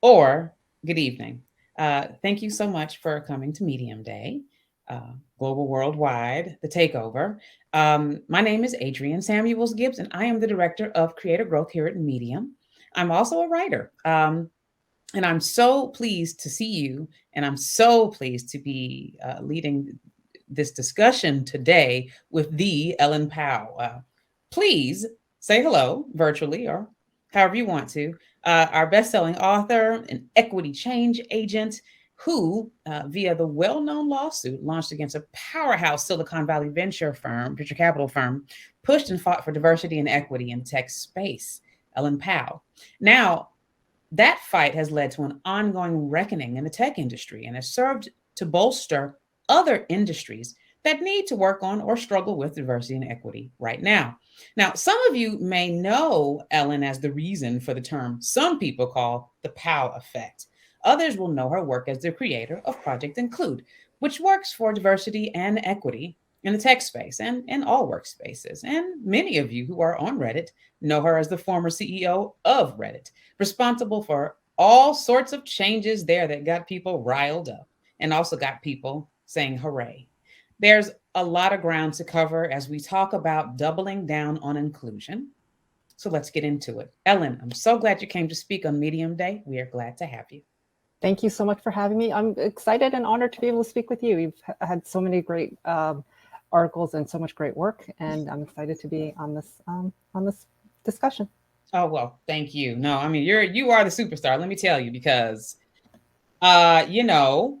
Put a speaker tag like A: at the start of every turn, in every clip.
A: or good evening. Thank you so much for coming to Medium Day, Global Worldwide, the takeover. My name is Adrienne Samuels-Gibbs, and I am the Director of Creator Growth here at Medium. I'm also a writer, and I'm so pleased to see you, and I'm so pleased to be leading this discussion today with the Ellen Powell. Please say hello virtually or however you want to. Our best-selling author, an equity change agent, who, via the well-known lawsuit launched against a powerhouse Silicon Valley venture capital firm, pushed and fought for diversity and equity in tech space. Ellen Powell. Now, that fight has led to an ongoing reckoning in the tech industry and has served to bolster other industries that need to work on or struggle with diversity and equity right now. Now, some of you may know Ellen as the reason for the term some people call the Powell effect. Others will know her work as the creator of Project Include, which works for diversity and equity in the tech space and in all workspaces. And many of you who are on Reddit know her as the former CEO of Reddit, responsible for all sorts of changes there that got people riled up and also got people saying hooray. There's a lot of ground to cover as we talk about doubling down on inclusion. So let's get into it. Ellen, I'm so glad you came to speak on Medium Day. We are glad to have you.
B: Thank you so much for having me. I'm excited and honored to be able to speak with you. You've had so many great articles and so much great work, and I'm excited to be on this discussion.
A: Oh well, thank you. No, I mean you are the superstar. Let me tell you because, you know,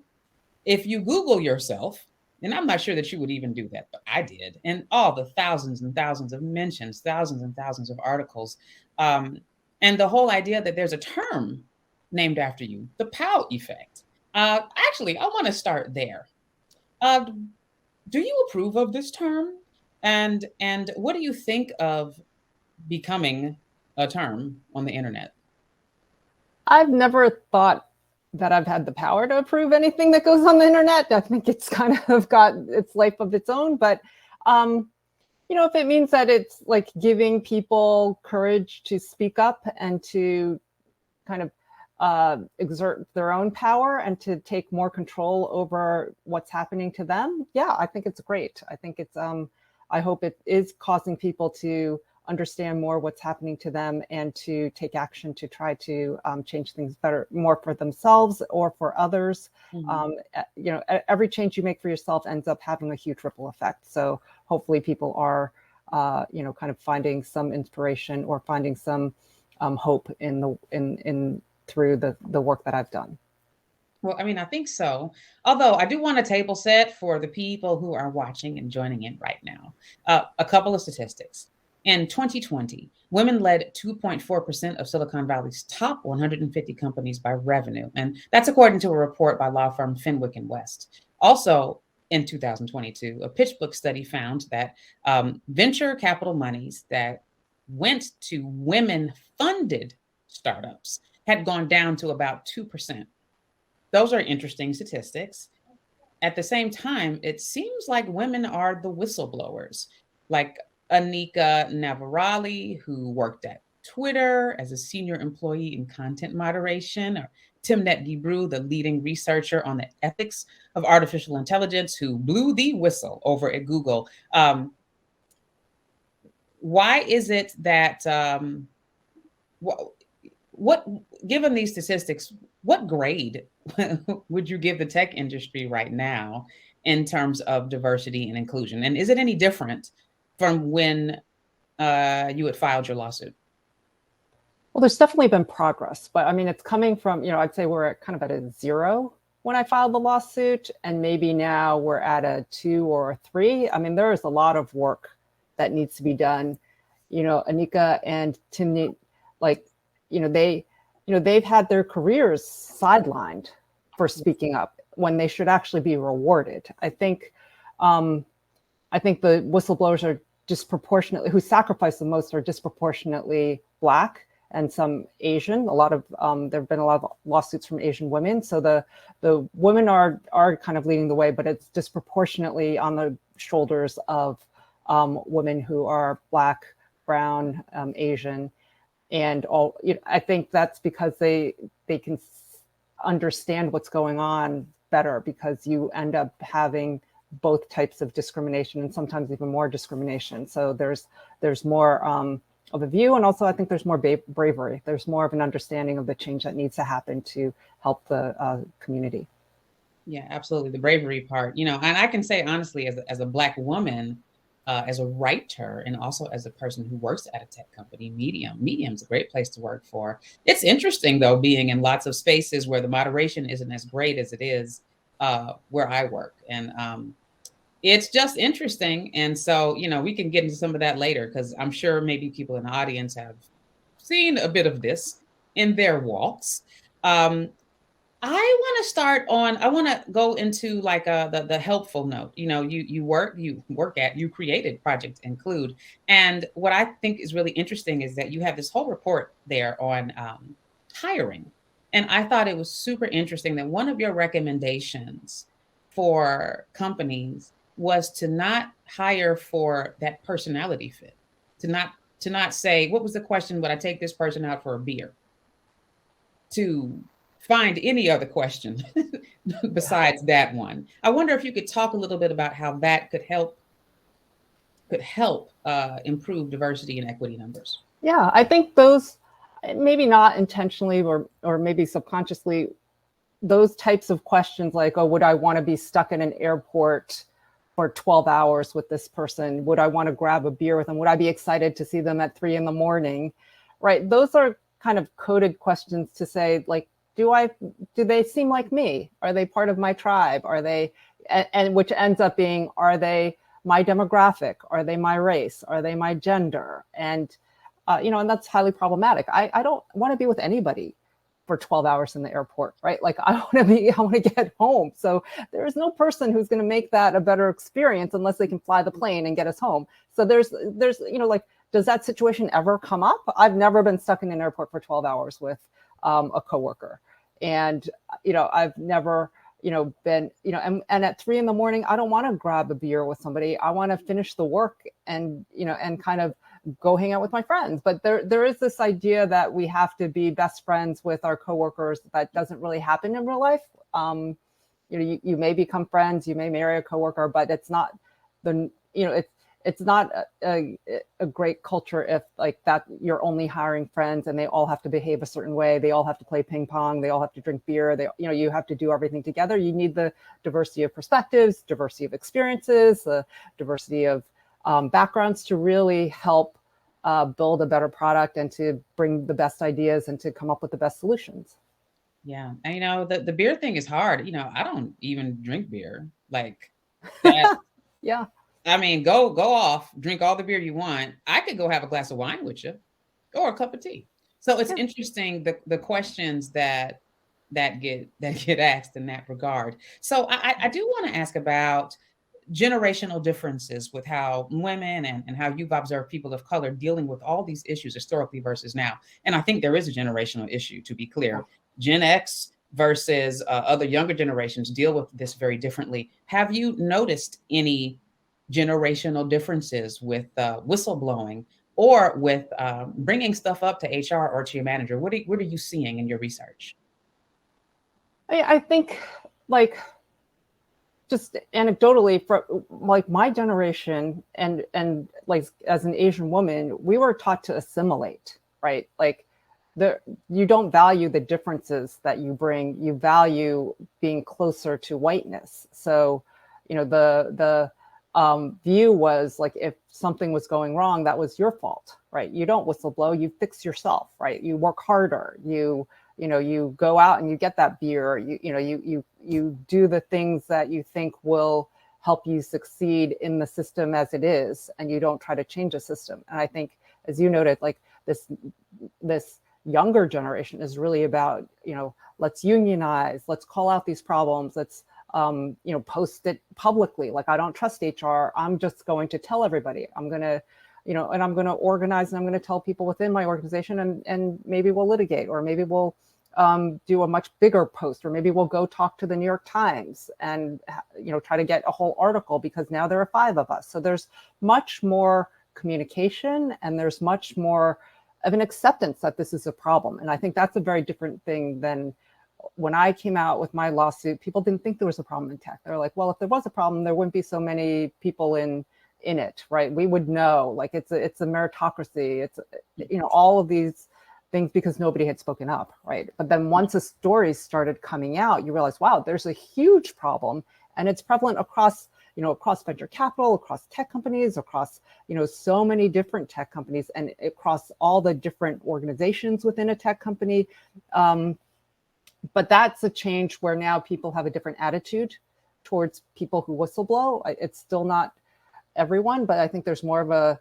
A: if you Google yourself, and I'm not sure that you would even do that, but I did, and all the thousands and thousands of mentions, thousands and thousands of articles, um, and the whole idea that there's a term named after you, the Powell effect. Actually, I want to start there. Uh, do you approve of this term? And what do you think of becoming a term on the internet?
B: I've never thought that I've had the power to approve anything that goes on the internet. I think it's kind of got its life of its own. But, if it means that it's like giving people courage to speak up and to kind of exert their own power and to take more control over what's happening to them, yeah, I think it's great. I think it's, I hope it is causing people to understand more what's happening to them and to take action to try to change things better, more for themselves or for others. Mm-hmm. Every change you make for yourself ends up having a huge ripple effect. So hopefully people are, kind of finding some inspiration or finding some hope in through the work that I've done.
A: Well, I mean, I think so. Although I do want a table set for the people who are watching and joining in right now. A couple of statistics. In 2020, women led 2.4% of Silicon Valley's top 150 companies by revenue. And that's according to a report by law firm Fenwick and West. Also, in 2022, a PitchBook study found that venture capital monies that went to women-funded startups had gone down to about 2%. Those are interesting statistics. At the same time, it seems like women are the whistleblowers, like Anika Navarali, who worked at Twitter as a senior employee in content moderation, or Timnit Gebru, the leading researcher on the ethics of artificial intelligence, who blew the whistle over at Google. Why is it that, what, given these statistics, what grade would you give the tech industry right now in terms of diversity and inclusion? And is it any different from when you had filed your lawsuit?
B: Well, there's definitely been progress, but I mean, it's coming from, I'd say we're kind of at a 0 when I filed the lawsuit, and maybe now we're at a 2 or a 3. I mean, there is a lot of work that needs to be done. Anika and Timnit, they've had their careers sidelined for speaking up when they should actually be rewarded. I think the whistleblowers are disproportionately, who sacrifice the most, are disproportionately Black and some Asian. A lot of there have been a lot of lawsuits from Asian women. So the women are kind of leading the way, but it's disproportionately on the shoulders of women who are Black, brown, Asian. And all, I think that's because they can understand what's going on better, because you end up having both types of discrimination and sometimes even more discrimination. So there's more of a view, and also I think there's more bravery. There's more of an understanding of the change that needs to happen to help the community.
A: Yeah, absolutely. The bravery part, and I can say honestly, as a Black woman, as a writer, and also as a person who works at a tech company, Medium's a great place to work for. It's interesting though, being in lots of spaces where the moderation isn't as great as it is where I work, and it's just interesting. And so, we can get into some of that later, because I'm sure maybe people in the audience have seen a bit of this in their walks. I want to start on. I want to go into like the helpful note. You created Project Include, and what I think is really interesting is that you have this whole report there on hiring, and I thought it was super interesting that one of your recommendations for companies was to not hire for that personality fit, to not say, what was the question? Would I take this person out for a beer? To find any other question besides that one. I wonder if you could talk a little bit about how that could help improve diversity and equity numbers.
B: Yeah, I think those, maybe not intentionally or maybe subconsciously, those types of questions like, oh, would I want to be stuck in an airport for 12 hours with this person? Would I want to grab a beer with them? Would I be excited to see them at 3 a.m? Right? Those are kind of coded questions to say, like, do they seem like me? Are they part of my tribe? Are they, and which ends up being, are they my demographic? Are they my race? Are they my gender? And, and that's highly problematic. I don't want to be with anybody for 12 hours in the airport, right? Like I want to get home. So there is no person who's going to make that a better experience unless they can fly the plane and get us home. So there's, like, does that situation ever come up? I've never been stuck in an airport for 12 hours with a coworker. And, I've never, been, and at 3 a.m, I don't want to grab a beer with somebody. I want to finish the work and, and kind of go hang out with my friends. But there is this idea that we have to be best friends with our coworkers. That doesn't really happen in real life. You may become friends, you may marry a coworker, but it's not it's not a great culture if like that you're only hiring friends and they all have to behave a certain way. They all have to play ping pong. They all have to drink beer. You have to do everything together. You need the diversity of perspectives, diversity of experiences, the diversity of backgrounds to really help build a better product and to bring the best ideas and to come up with the best solutions.
A: Yeah. And the beer thing is hard. I don't even drink beer. Like that.
B: Yeah.
A: I mean, go off, drink all the beer you want. I could go have a glass of wine with you or a cup of tea. So it's interesting the questions that get asked in that regard. So I do want to ask about generational differences with how women and how you've observed people of color dealing with all these issues historically versus now. And I think there is a generational issue, to be clear. Gen X versus other younger generations deal with this very differently. Have you noticed any generational differences with whistleblowing or with bringing stuff up to HR or to your manager? What are you seeing in your research?
B: I think, like, just anecdotally, for like my generation and like as an Asian woman, we were taught to assimilate, right? Like you don't value the differences that you bring. You value being closer to whiteness. So, the view was like, if something was going wrong, that was your fault, right? You don't whistleblow, you fix yourself, right? You work harder, you go out and you get that beer, you do the things that you think will help you succeed in the system as it is, and you don't try to change the system. And I think, as you noted, like this younger generation is really about, let's unionize, let's call out these problems, let's post it publicly. Like, I don't trust HR. I'm just going to tell everybody. I'm going to, and I'm going to organize, and I'm going to tell people within my organization, and maybe we'll litigate, or maybe we'll do a much bigger post, or maybe we'll go talk to the New York Times and, try to get a whole article, because now there are 5 of us. So there's much more communication, and there's much more an acceptance that this is a problem. And I think that's a very different thing than when I came out with my lawsuit. People didn't think there was a problem in tech. They're like, well, if there was a problem, there wouldn't be so many people in it, right? We would know. Like it's a meritocracy. It's, you know, all of these things because nobody had spoken up, right? But then once the stories started coming out, you realize, wow, there's a huge problem, and it's prevalent across, you know, across venture capital, across tech companies, across, you know, so many different tech companies, and across all the different organizations within a tech company. But that's a change where now people have a different attitude towards people who whistleblow. It's still not everyone, but I think there's more of a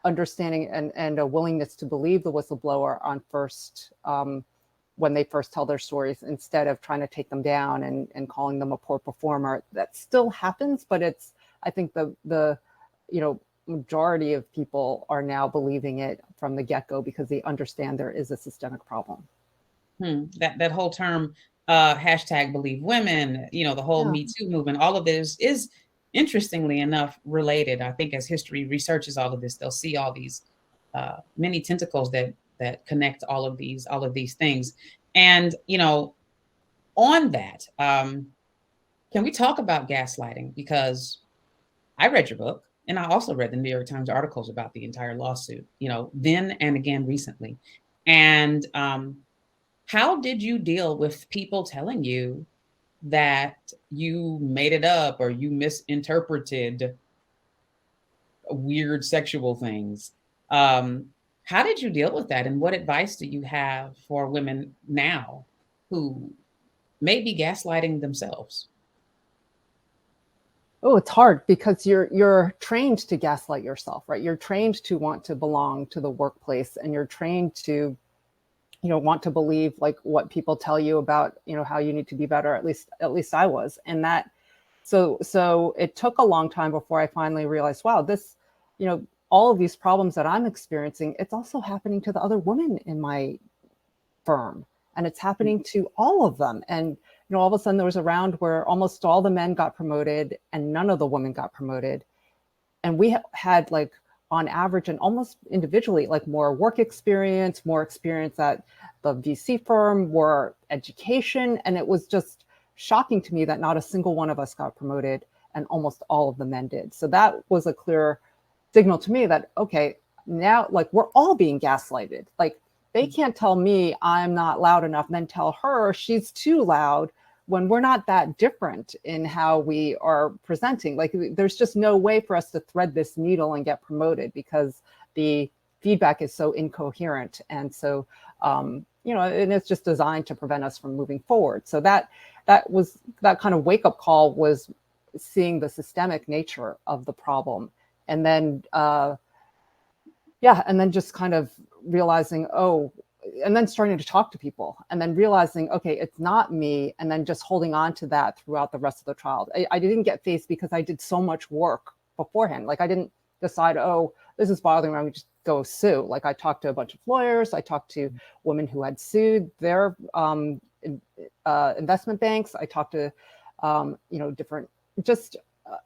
B: understanding and a willingness to believe the whistleblower on first, when they first tell their stories, instead of trying to take them down and calling them a poor performer. That still happens, but it's, I think the you know, majority of people are now believing it from the get-go because they understand there is a systemic problem.
A: That whole term, hashtag believe women, you know, the whole Me Too movement, all of this is interestingly enough related. I think as history researches all of this, they'll see all these many tentacles that connect all of these things. And you know, on that, can we talk about gaslighting? Because I read your book, and I also read the New York Times articles about the entire lawsuit, you know, then and again recently. And how did you deal with people telling you that you made it up or you misinterpreted weird sexual things? How did you deal with that? And what advice do you have for women now who may be gaslighting themselves?
B: Oh, it's hard because you're trained to gaslight yourself, right? You're trained to want to belong to the workplace, and you're trained to, you know, want to believe like what people tell you about, you know, how you need to be better. At least I was. And that, so it took a long time before I finally realized, wow, this, you know, all of these problems that I'm experiencing, it's also happening to the other women in my firm, and it's happening to all of them. And, you know, all of a sudden there was a round where almost all the men got promoted and none of the women got promoted. And we had, like, on average and almost individually, like more work experience, more experience at the VC firm, more education. And it was just shocking to me that not a single one of us got promoted and almost all of the men did. So that was a clear signal to me that, okay, now, like, we're all being gaslighted. Like, they can't tell me I'm not loud enough and then tell her she's too loud when we're not that different in how we are presenting. Like, there's just no way for us to thread this needle and get promoted because the feedback is so incoherent. And so, you know, and it's just designed to prevent us from moving forward. So that kind of wake up call was seeing the systemic nature of the problem. And then, and then just kind of realizing, and then starting to talk to people, and then realizing, okay, it's not me, and then just holding on to that throughout the rest of the trial. I didn't get faced because I did so much work beforehand. Like, I didn't decide, oh, this is bothering me, I'm just go sue. Like, I talked to a bunch of lawyers, I talked to women who had sued their investment banks, I talked to, you know, different, just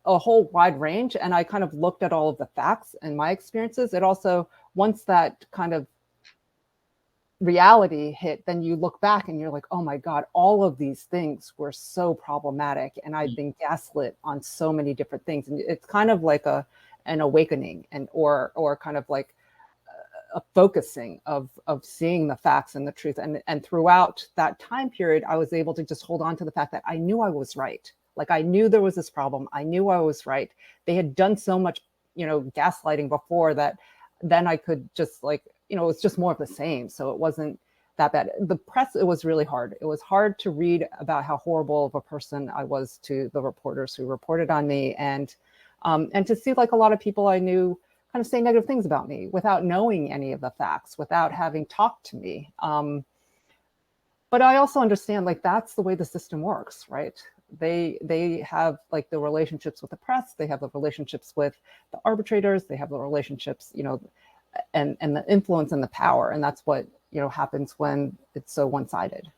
B: a whole wide range. And I kind of looked at all of the facts and my experiences. It also, once that kind of reality hit, then you look back and you're like, oh my God, all of these things were so problematic. And I've been gaslit on so many different things. And it's kind of like an awakening, and or kind of like a focusing of seeing the facts and the truth. And throughout that time period, I was able to just hold on to the fact that I knew I was right. Like, I knew there was this problem. I knew I was right. They had done so much, you know, gaslighting before that then I could just, like, you know, it's just more of the same. So it wasn't that bad. The press, it was really hard. It was hard to read about how horrible of a person I was to the reporters who reported on me, and to see, like, a lot of people I knew kind of say negative things about me without knowing any of the facts, without having talked to me. But I also understand, like, that's the way the system works, right? They have, like, the relationships with the press, they have the relationships with the arbitrators, they have the relationships, you know, and the influence and the power. And that's what, you know, happens when it's so one-sided.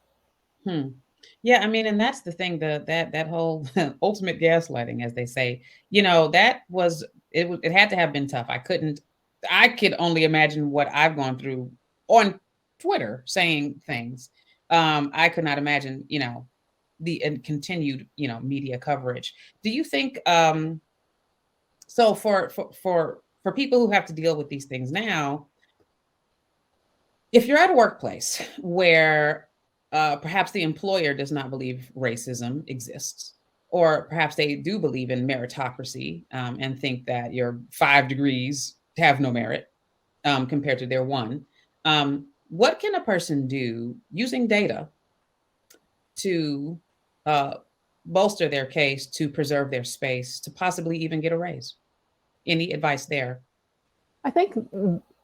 A: Yeah, I mean, and that's the thing, that whole ultimate gaslighting, as they say, you know, that was, it had to have been tough. I could only imagine what I've gone through on Twitter saying things. I could not imagine, the and continued, media coverage. Do you think so for people who have to deal with these things now, if you're at a workplace where perhaps the employer does not believe racism exists, or perhaps they do believe in meritocracy and think that your 5 degrees have no merit compared to their one, what can a person do using data to uh, bolster their case, to preserve their space, to possibly even get a raise? Any advice there?
B: I think,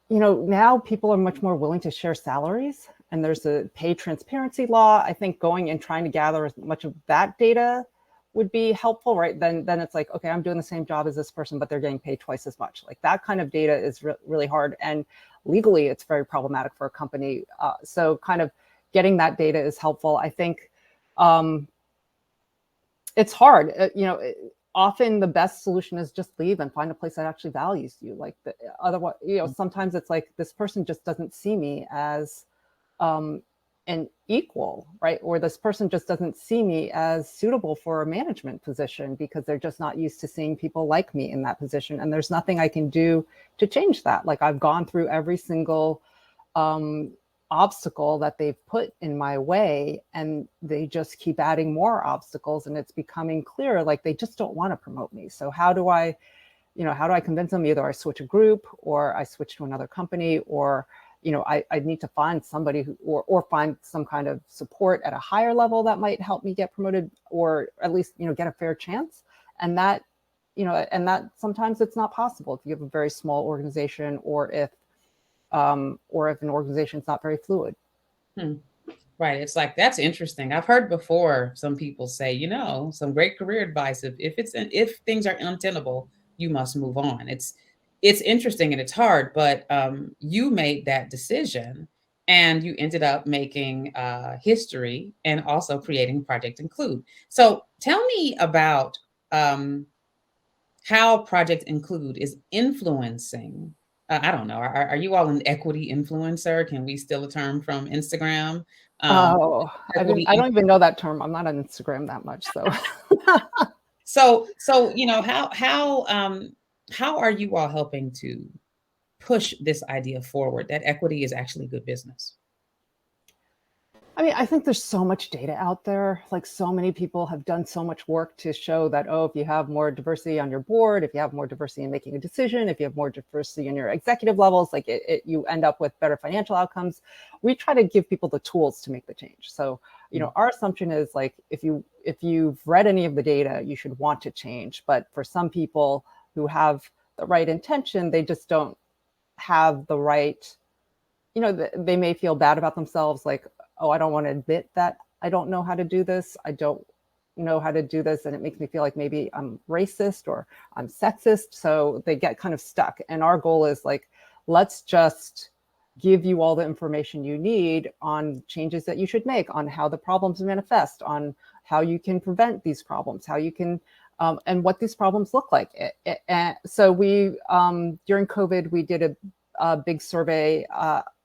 B: now people are much more willing to share salaries, and there's a pay transparency law. I think going and trying to gather as much of that data would be helpful, right? Then it's like, okay, I'm doing the same job as this person, but they're getting paid twice as much. Like that kind of data is really hard, and legally it's very problematic for a company. So kind of getting that data is helpful. I think it's hard, often the best solution is just leave and find a place that actually values you. Like otherwise, sometimes it's like this person just doesn't see me as an equal, right? Or this person just doesn't see me as suitable for a management position because they're just not used to seeing people like me in that position. And there's nothing I can do to change that. Like I've gone through every single obstacle that they've put in my way, and they just keep adding more obstacles, and it's becoming clear like they just don't want to promote me. So how do I convince them? Either I switch a group, or I switch to another company, or I need to find somebody who, or find some kind of support at a higher level that might help me get promoted, or at least get a fair chance. And that sometimes it's not possible if you have a very small organization, or if an organization is not very fluid.
A: Right. It's like, that's interesting. I've heard before some people say, some great career advice. If things are untenable, you must move on. It's interesting and it's hard, but you made that decision and you ended up making history and also creating Project Include. So tell me about how Project Include is influencing. I don't know. Are you all an equity influencer? Can we steal a term from Instagram?
B: Oh, I don't even know that term. I'm not on Instagram that much, so.
A: So how are you all helping to push this idea forward that equity is actually good business?
B: I mean, I think there's so much data out there. Like so many people have done so much work to show that, if you have more diversity on your board, if you have more diversity in making a decision, if you have more diversity in your executive levels, like you end up with better financial outcomes. We try to give people the tools to make the change. So, our assumption is like, if you've read any of the data, you should want to change. But for some people who have the right intention, they just don't have the right, they may feel bad about themselves. Like, oh, I don't want to admit that I don't know how to do this. I don't know how to do this. And it makes me feel like maybe I'm racist or I'm sexist. So they get kind of stuck. And our goal is like, let's just give you all the information you need on changes that you should make, on how the problems manifest, on how you can prevent these problems, how you can, and what these problems look like. So we, during COVID, we did a big survey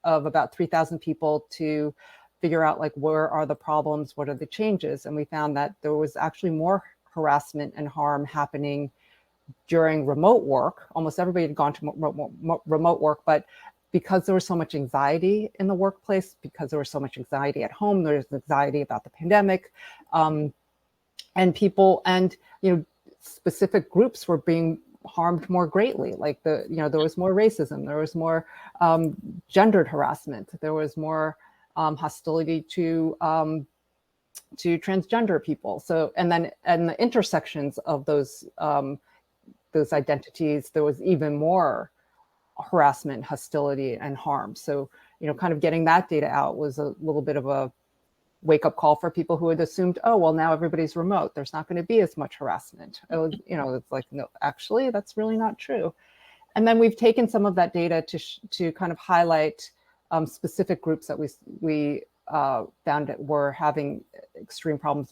B: of about 3,000 people to figure out like, where are the problems, what are the changes? And we found that there was actually more harassment and harm happening during remote work. Almost everybody had gone to remote work, but because there was so much anxiety in the workplace, because there was so much anxiety at home, there's anxiety about the pandemic, and specific groups were being harmed more greatly. Like there was more racism, there was more gendered harassment, there was more hostility to transgender people. So, and the intersections of those identities, there was even more harassment, hostility, and harm. So, kind of getting that data out was a little bit of a wake up call for people who had assumed, oh, well, now everybody's remote, there's not going to be as much harassment. It's like, no, actually, that's really not true. And then we've taken some of that data to kind of highlight specific groups that we found that were having extreme problems,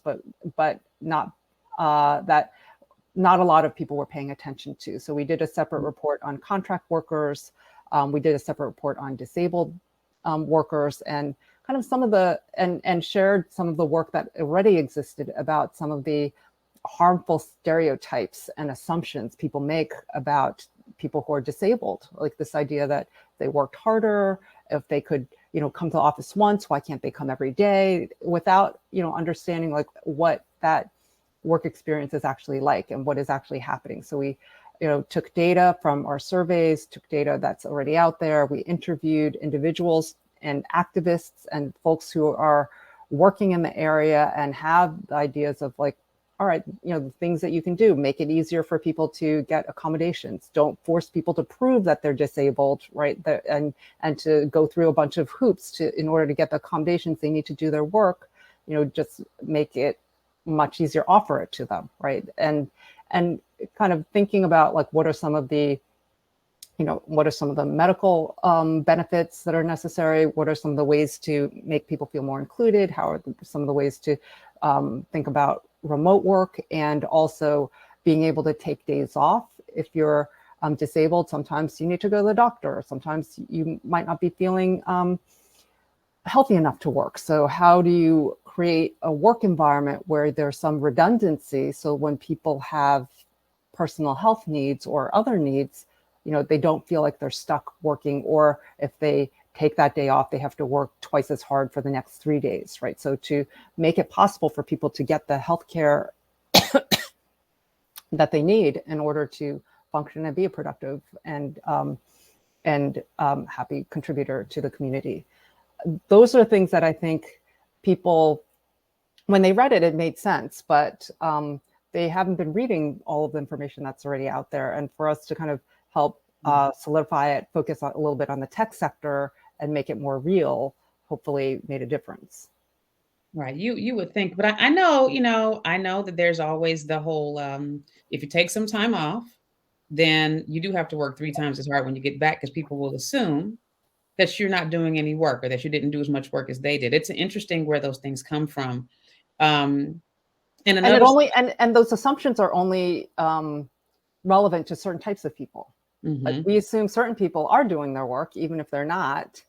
B: but not that not a lot of people were paying attention to. So we did a separate report on contract workers. We did a separate report on disabled workers, and kind of some of the, and shared some of the work that already existed about some of the harmful stereotypes and assumptions people make about people who are disabled, like this idea that they worked harder, if they could, come to the office once, why can't they come every day, without, understanding like what that work experience is actually like and what is actually happening. So we, took data from our surveys, took data that's already out there. We interviewed individuals and activists and folks who are working in the area and have ideas of like, all right, the things that you can do, make it easier for people to get accommodations. Don't force people to prove that they're disabled, right? And to go through a bunch of hoops in order to get the accommodations they need to do their work. Just make it much easier, offer it to them, right? And kind of thinking about like what are some of the medical benefits that are necessary? What are some of the ways to make people feel more included? How are some of the ways to think about remote work, and also being able to take days off? If you're disabled, sometimes you need to go to the doctor. Sometimes you might not be feeling healthy enough to work. So how do you create a work environment where there's some redundancy, so when people have personal health needs or other needs, they don't feel like they're stuck working, or if they take that day off, they have to work twice as hard for the next 3 days, right? So to make it possible for people to get the healthcare that they need in order to function and be a productive and happy contributor to the community. Those are things that I think people, when they read it, it made sense, but they haven't been reading all of the information that's already out there. And for us to kind of help solidify it, focus a little bit on the tech sector and make it more real, hopefully made a difference.
A: Right. You would think, but I know, I know that there's always the whole, if you take some time off, then you do have to work 3 times as hard when you get back, because people will assume that you're not doing any work or that you didn't do as much work as they did. It's interesting where those things come from. And
B: And it
A: another,
B: only, and those assumptions are only relevant to certain types of people. Like we assume certain people are doing their work, even if they're not.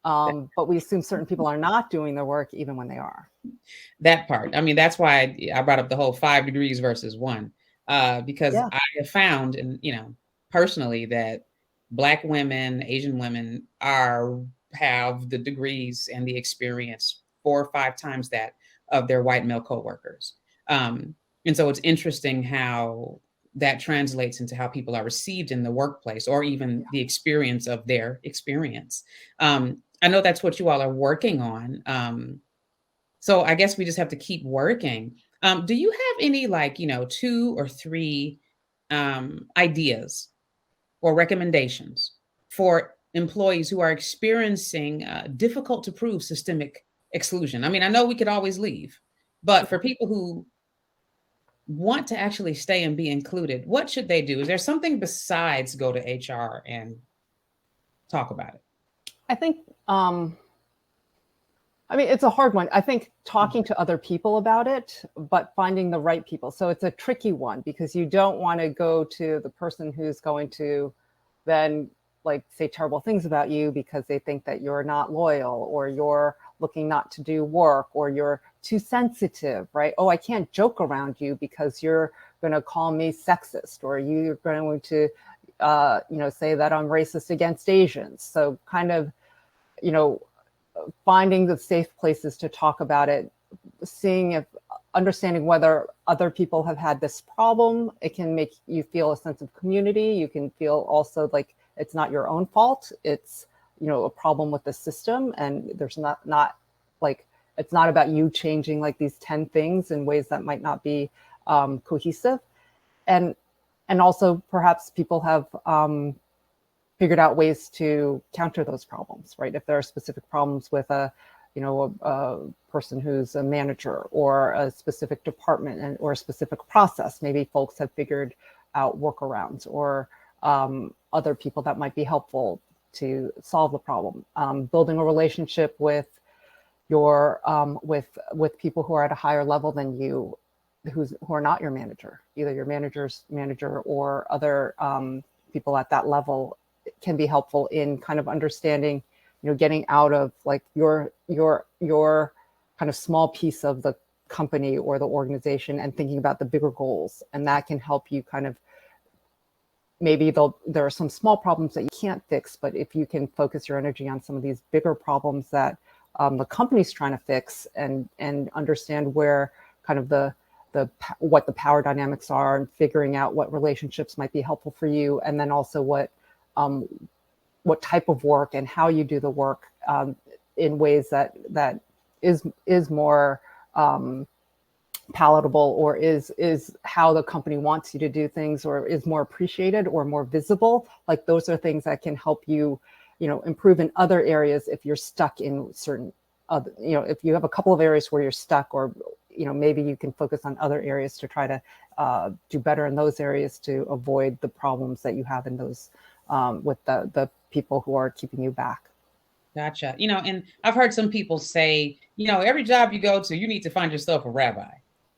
B: But we assume certain people are not doing their work even when they are.
A: that part. I mean, that's why I brought up the whole 5 degrees versus 1, because
B: Yeah.
A: I have found, and personally, that Black women, Asian women have the degrees and the experience 4 or 5 times that of their white male coworkers. And so it's interesting how that translates into how people are received in the workplace, or even the experience of their experience. I know that's what you all are working on. So I guess we just have to keep working. Do you have any, like, 2 or 3 ideas or recommendations for employees who are experiencing difficult to prove systemic exclusion? I mean, I know we could always leave, but for people who want to actually stay and be included, what should they do? Is there something besides go to HR and talk about it?
B: I think, it's a hard one. I think talking to other people about it, but finding the right people. So it's a tricky one, because you don't want to go to the person who's going to then like say terrible things about you because they think that you're not loyal, or you're looking not to do work, or you're too sensitive, right? Oh, I can't joke around you because you're going to call me sexist, or you're going to, say that I'm racist against Asians. So kind of, finding the safe places to talk about it, understanding whether other people have had this problem. It can make you feel a sense of community. You can feel also like it's not your own fault. It's, a problem with the system, and there's not like, it's not about you changing like these 10 things in ways that might not be cohesive. And also perhaps people have figured out ways to counter those problems, right? If there are specific problems with a person who's a manager, or a specific department, or a specific process, maybe folks have figured out workarounds, or other people that might be helpful to solve the problem. Building a relationship with your with people who are at a higher level than you, who are not your manager, either your manager's manager or other people at that level, can be helpful in kind of understanding, getting out of like your kind of small piece of the company or the organization and thinking about the bigger goals. And that can help you kind of, maybe there are some small problems that you can't fix, but if you can focus your energy on some of these bigger problems that the company's trying to fix, and understand where kind of what the power dynamics are, and figuring out what relationships might be helpful for you, and then also what type of work and how you do the work in ways that is more palatable, or is how the company wants you to do things, or is more appreciated or more visible. Like those are things that can help you, improve in other areas if you're stuck in certain other, if you have a couple of areas where you're stuck, or maybe you can focus on other areas to try to do better in those areas to avoid the problems that you have in those with the people who are keeping you back.
A: Gotcha. And I've heard some people say, every job you go to, you need to find yourself a rabbi.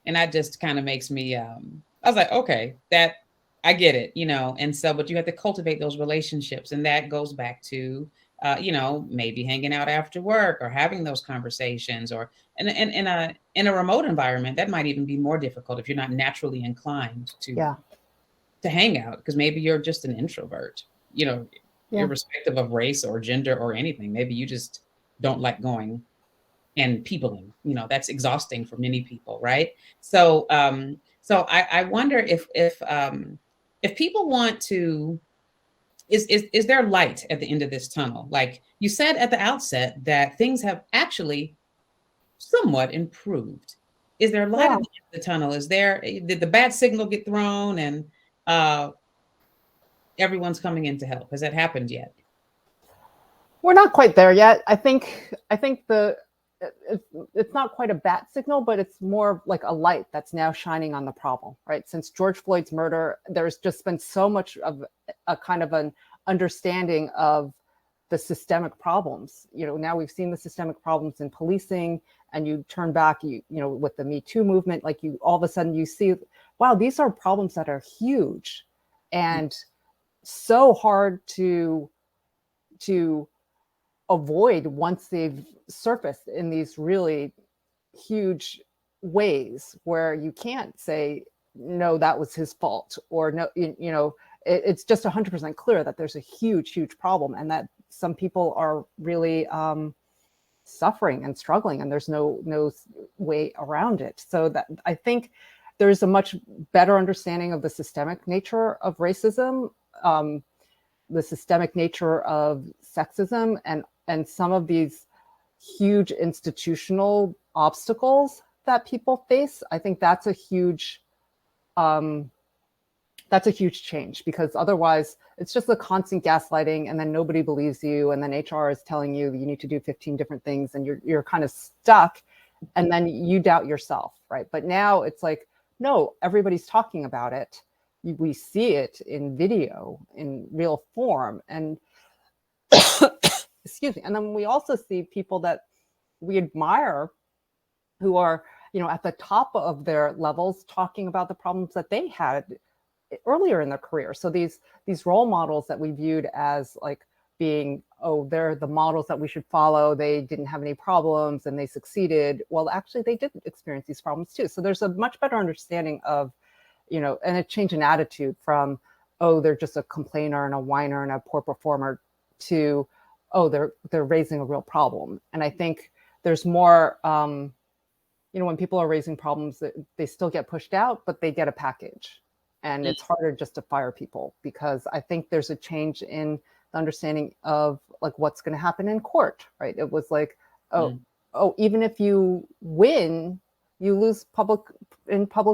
A: And that just kind of makes me, I was like, okay, that I get it, and so, but you have to cultivate those relationships. And that goes back to, maybe hanging out after work, or having those conversations, or in a remote environment, that might even be more difficult if you're not naturally inclined to hang out, because maybe you're just an introvert, irrespective of race or gender or anything. Maybe you just don't like going and peopling, that's exhausting for many people, right? So I wonder if people want to, is there light at the end of this tunnel? Like you said at the outset that things have actually somewhat improved. Is there light at the end of the tunnel? Did the bad signal get thrown, and everyone's coming in to help? Has that happened yet?
B: We're not quite there yet. I think it's not quite a bat signal, but it's more like a light that's now shining on the problem, right? Since George Floyd's murder, there's just been so much of a kind of an understanding of the systemic problems. Now we've seen the systemic problems in policing, and you turn back, with the Me Too movement, like all of a sudden you see, wow, these are problems that are huge and so hard to avoid once they've surfaced in these really huge ways, where you can't say, no, that was his fault, or no, it's just 100% clear that there's a huge problem, and that some people are really suffering and struggling, and there's no way around it. So that I think there's a much better understanding of the systemic nature of racism, the systemic nature of sexism, and some of these huge institutional obstacles that people face. I think that's a huge change, because otherwise it's just a constant gaslighting, and then nobody believes you, and then HR is telling you you need to do 15 different things, and you're kind of stuck, and then you doubt yourself, right? But now it's like, no, everybody's talking about it. We see it in video, in real form, and excuse me. And then we also see people that we admire, who are, at the top of their levels, talking about the problems that they had earlier in their career. So these role models that we viewed as like being, oh, they're the models that we should follow, they didn't have any problems and they succeeded. Well, actually, they did experience these problems too. So there's a much better understanding of, and a change in attitude from, oh, they're just a complainer and a whiner and a poor performer, to, oh, they're raising a real problem. And I think there's more, when people are raising problems, they still get pushed out, but they get a package. And it's harder just to fire people, because I think there's a change in the understanding of like what's going to happen in court, right? It was like, oh, even if you win, you lose public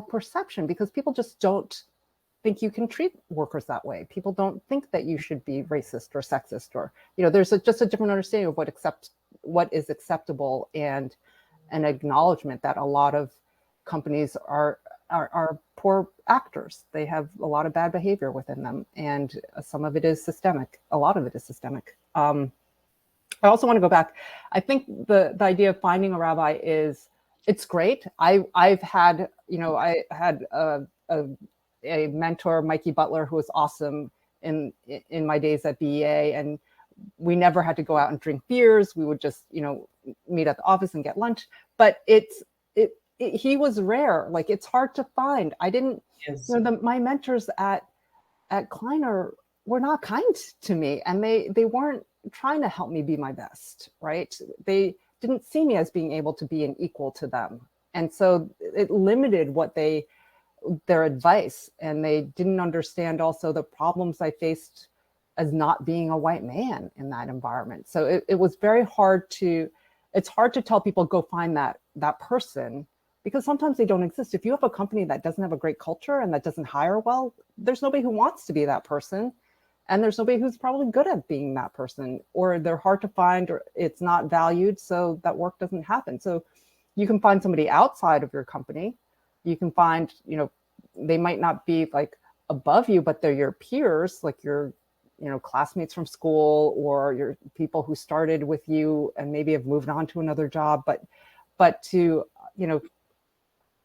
B: perception, because people just don't think you can treat workers that way. People don't think that you should be racist or sexist, or there's just a different understanding of what is acceptable, and an acknowledgement that a lot of companies are poor actors. They have a lot of bad behavior within them, and some of it is systemic. A lot of it is systemic. I also want to go back. I think the idea of finding a rabbi it's great. I've had, I had a mentor, Mikey Butler, who was awesome in my days at BEA, and we never had to go out and drink beers. We would just, meet at the office and get lunch. But he was rare. Like, it's hard to find. I didn't,
A: Yes.
B: my mentors at Kleiner were not kind to me, and they weren't trying to help me be my best, right? They didn't see me as being able to be an equal to them. And so it limited their advice, and they didn't understand also the problems I faced as not being a white man in that environment. So it was very hard it's hard to tell people go find that person, because sometimes they don't exist. If you have a company that doesn't have a great culture and that doesn't hire well, there's nobody who wants to be that person. And there's nobody who's probably good at being that person, or they're hard to find, or it's not valued. So that work doesn't happen. So you can find somebody outside of your company. You can find, they might not be like above you, but they're your peers, like your, classmates from school, or your people who started with you and maybe have moved on to another job. But to,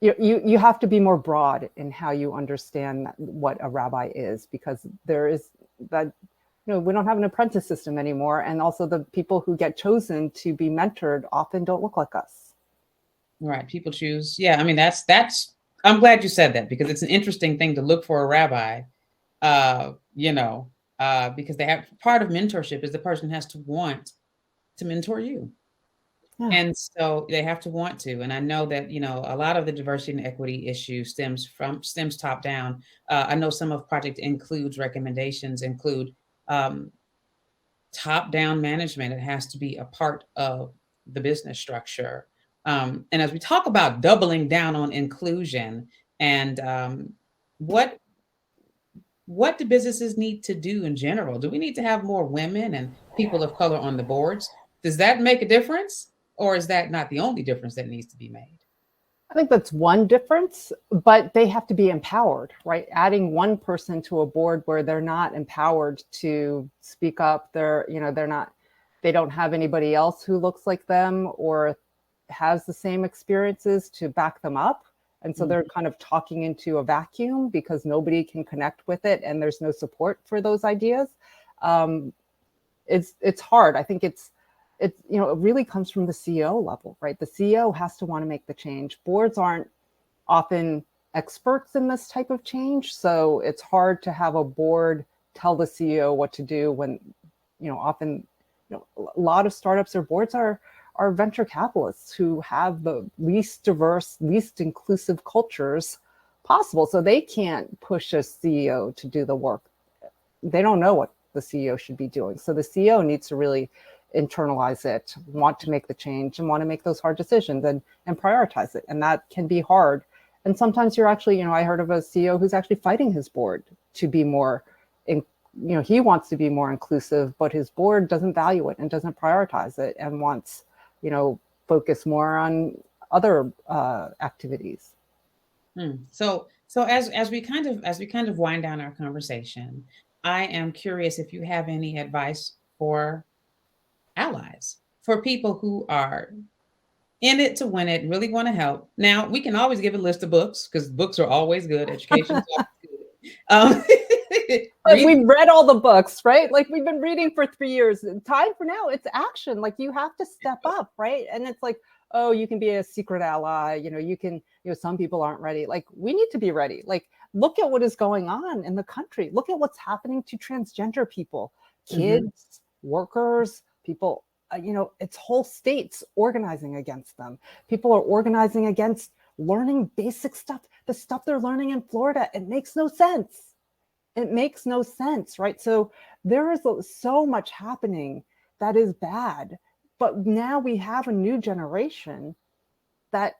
B: you have to be more broad in how you understand what a rabbi is, because there is that, we don't have an apprentice system anymore. And also the people who get chosen to be mentored often don't look like us.
A: Right. People choose. Yeah. I mean, that's, I'm glad you said that, because it's an interesting thing to look for a rabbi, because they have, part of mentorship is the person has to want to mentor you. Yeah. And so they have to want to. And I know that, a lot of the diversity and equity issue stems top down. I know some of Project Include's recommendations include top down management. It has to be a part of the business structure. And as we talk about doubling down on inclusion, and what do businesses need to do in general? Do we need to have more women and people of color on the boards? Does that make a difference? Or is that not the only difference that needs to be made?
B: I think that's one difference, but they have to be empowered, right? Adding one person to a board where they're not empowered to speak up, they don't have anybody else who looks like them or has the same experiences to back them up. And so they're kind of talking into a vacuum because nobody can connect with it and there's no support for those ideas. It's hard. I think it really comes from the CEO level, right? The CEO has to want to make the change. Boards aren't often experts in this type of change. So it's hard to have a board tell the CEO what to do when, often, a lot of startups or boards are venture capitalists who have the least diverse, least inclusive cultures possible. So they can't push a CEO to do the work. They don't know what the CEO should be doing. So the CEO needs to really internalize it, want to make the change, and want to make those hard decisions and prioritize it. And that can be hard. And sometimes you're actually, I heard of a CEO who's actually fighting his board to be more, he wants to be more inclusive, but his board doesn't value it and doesn't prioritize it and wants, focus more on other activities.
A: So as we kind of wind down our conversation, I am curious if you have any advice for allies, for people who are in it to win it, really want to help. Now, we can always give a list of books because books are always good. Education is always good.
B: We've read all the books, right? Like we've been reading for 3 years. Time for now, it's action. Like you have to step up, right? And it's like, oh, you can be a secret ally. You can, some people aren't ready. Like we need to be ready. Like look at what is going on in the country. Look at what's happening to transgender people, kids, workers, people, it's whole states organizing against them. People are organizing against learning basic stuff, the stuff they're learning in Florida. It makes no sense. It makes no sense, right? So there is so much happening that is bad, but now we have a new generation that,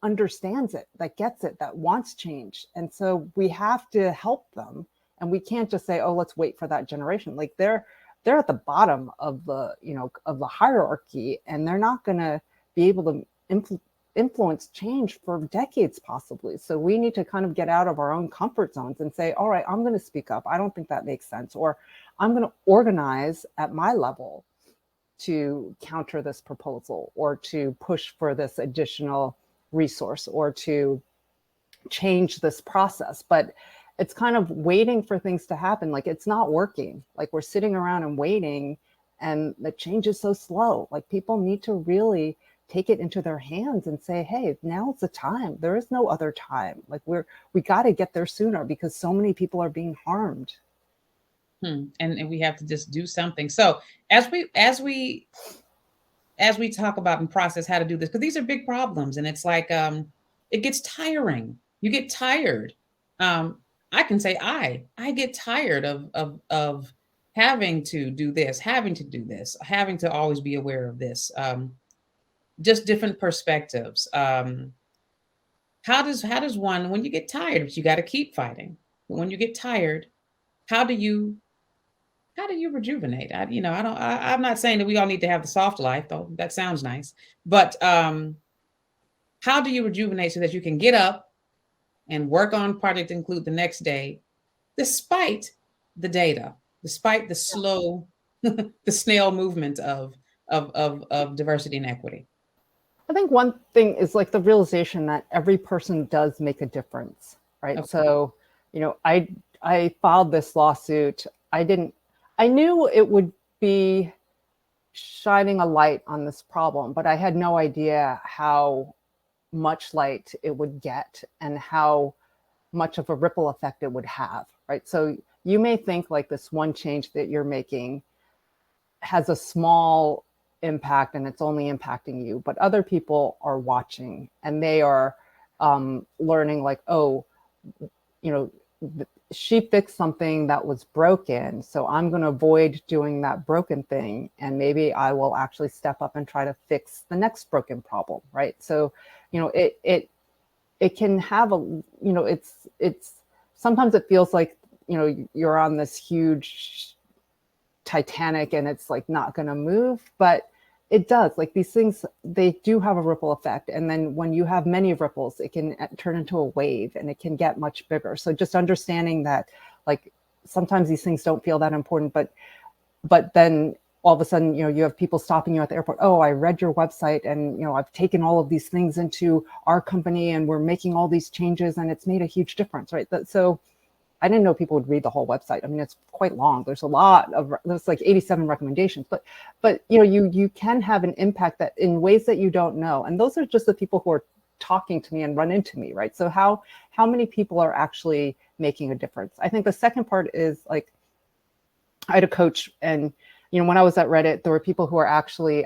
B: understands it, that gets it, that wants change. And so we have to help them. And we can't just say, oh, let's wait for that generation. Like they're at the bottom of the, of the hierarchy, and they're not going to be able to influence change for decades possibly. So we need to kind of get out of our own comfort zones and say, all right, I'm going to speak up. I don't think that makes sense. Or I'm going to organize at my level to counter this proposal or to push for this additional resource or to change this process. But it's kind of waiting for things to happen. Like it's not working. Like we're sitting around and waiting and the change is so slow. Like people need to really take it into their hands and say, hey, now's the time. There is no other time. Like we got to get there sooner because so many people are being harmed.
A: And we have to just do something. So as we talk about and process how to do this, because these are big problems, and it's like it gets tiring. You get tired. um I can say I get tired of having to do this, having to do this, having to always be aware of this. Just different perspectives. How does one, when you get tired, but you got to keep fighting, but when you get tired, how do you rejuvenate? I'm not saying that we all need to have the soft life, though that sounds nice, but how do you rejuvenate so that you can get up and work on project include the next day, despite the data, despite the slow, the snail movement of diversity and equity?
B: I think one thing is like the realization that every person does make a difference, right?
A: Okay.
B: So, I filed this lawsuit. I knew it would be shining a light on this problem, but I had no idea how much light it would get and how much of a ripple effect it would have, right? So you may think like this one change that you're making has a small impact and it's only impacting you, but other people are watching and they are learning like, oh, she fixed something that was broken, so I'm going to avoid doing that broken thing, and maybe I will actually step up and try to fix the next broken problem, right? So it can have it's sometimes it feels like you're on this huge Titanic and it's like not going to move, but it does. Like these things, they do have a ripple effect. And then when you have many ripples, it can turn into a wave and it can get much bigger. So just understanding that, like, sometimes these things don't feel that important, but then all of a sudden, you have people stopping you at the airport. Oh, I read your website and, I've taken all of these things into our company and we're making all these changes and it's made a huge difference, right? So I didn't know people would read the whole website. I mean, it's quite long. There's like 87 recommendations, but you can have an impact that in ways that you don't know. And those are just the people who are talking to me and run into me, right? So how many people are actually making a difference? I think the second part is like, I had a coach and, when I was at Reddit, there were people who are actually,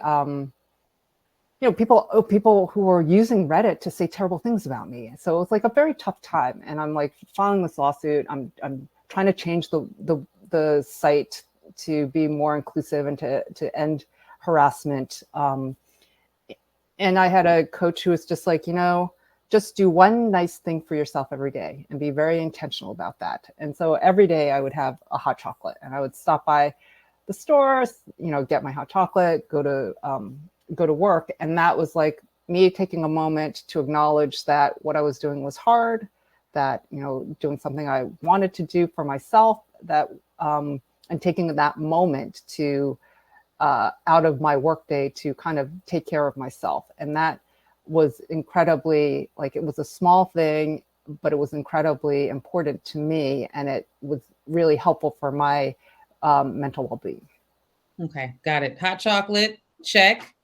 B: people who are using Reddit to say terrible things about me. So it was like a very tough time. And I'm like filing this lawsuit. I'm trying to change the site to be more inclusive and to end harassment. And I had a coach who was just like, just do one nice thing for yourself every day and be very intentional about that. And so every day I would have a hot chocolate and I would stop by the store, get my hot chocolate, go to work. And that was like me taking a moment to acknowledge that what I was doing was hard, that, doing something I wanted to do for myself, that, and taking that moment to, out of my workday to kind of take care of myself. And that was incredibly, like, it was a small thing, but it was incredibly important to me. And it was really helpful for my mental well-being.
A: Okay, got it. Hot chocolate, check.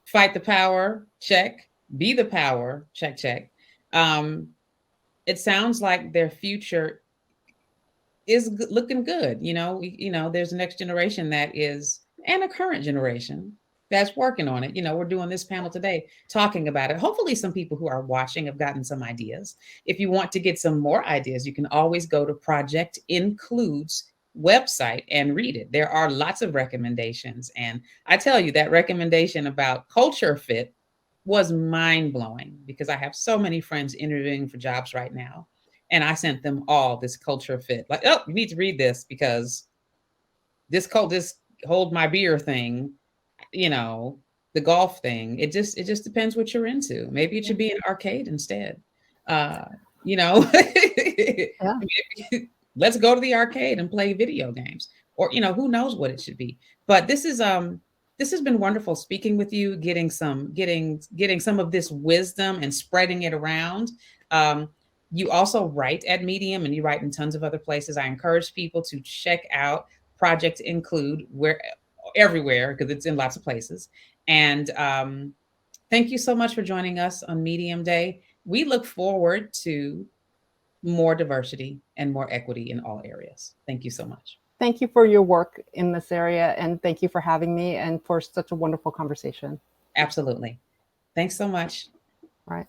A: Fight the power, check. Be the power, check, check. It sounds like their future is looking good. There's a next generation that is, and a current generation that's working on it. We're doing this panel today talking about it. Hopefully some people who are watching have gotten some ideas. If you want to get some more ideas, you can always go to Project Include's website and read it. There are lots of recommendations. And I tell you, that recommendation about culture fit was mind-blowing because I have so many friends interviewing for jobs right now. And I sent them all this culture fit. Like, oh, you need to read this because this hold my beer thing, the golf thing. It just depends what you're into. Maybe it should be an arcade instead. Yeah. Let's go to the arcade and play video games, or who knows what it should be. But this has been wonderful speaking with you, getting some of this wisdom and spreading it around. You also write at Medium and you write in tons of other places. I encourage people to check out Project Include everywhere because it's in lots of places. And thank you so much for joining us on Medium Day. We look forward to more diversity and more equity in all areas. Thank you so much.
B: Thank you for your work in this area, and thank you for having me and for such a wonderful conversation.
A: Absolutely. Thanks so much.
B: All right.